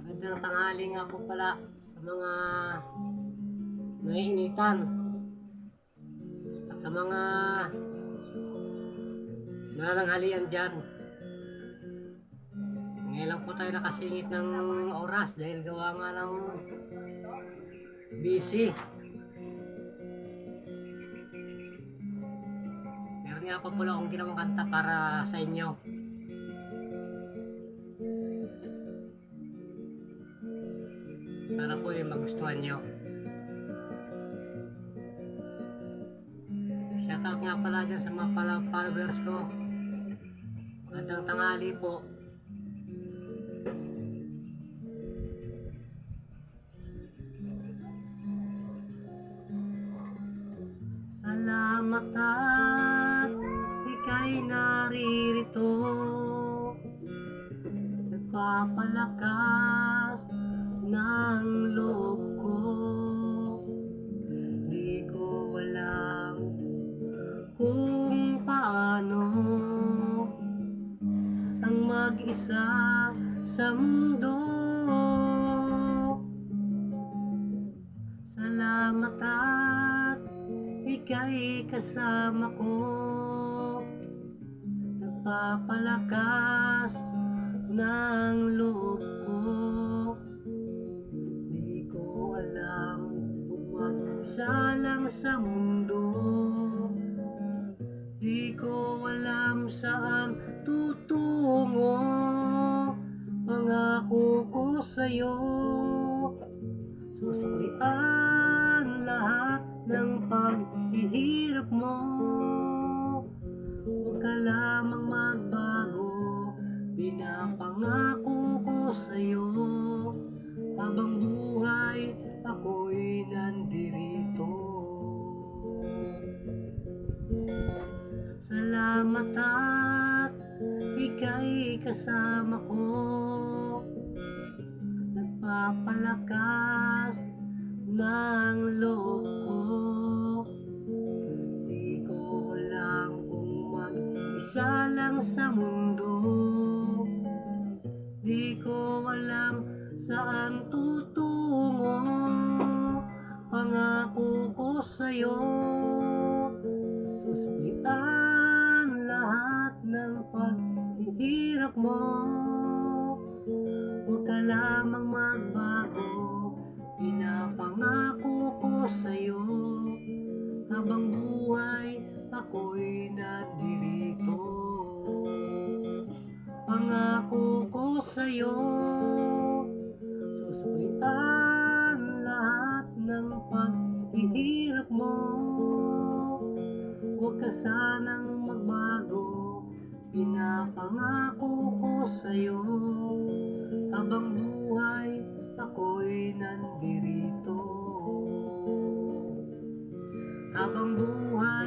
Magandang tanghali nga po pala sa mga naiinitan at sa mga nananghalian dyan. Ngayon lang po tayo nakasingit ng oras dahil gawa nga ng busy. Meron nga pa pala akong ginawang kanta para sa inyo. Sana po magustuhan nyo. Shoutout nga pala dyan sa mga followers ko. Magandang tanghali po. Salamat at ika'y naririto, nagpapalakas ng loob ko. Di ko alam kung paano ang mag-isa sa mundo. Salamat at ika'y kasama ko, nagpapalakas ng loob ko. Di ko alam kung mag-isa lang sa mundo. Di ko alam saan tutungo. Pangako ko sa'yo, susuklian lahat ng paghihirap mo. Huwag ka lamang magbago, pinapangako ko sa'yo. Habang buhay ako'y nandirito. Salamat at ika'y kasama ko, nagpapalakas ng loob ko. Di ko alam kung mag-isa lang sa mundo. Di ko alam saan tutungo. Pangako ko sa'yo, susuklian lahat ng paghihirap mo. Huwag ka lamang magbago, pinapangako ko sa'yo. Habang buhay ako'y nandirito. Pangako ko sa'yo, susuklian lahat ng paghihirap mo. Huwag ka sanang magbago, pinapangako ko sa'yo. Habang buhay ako'y nandirito. Habang buhay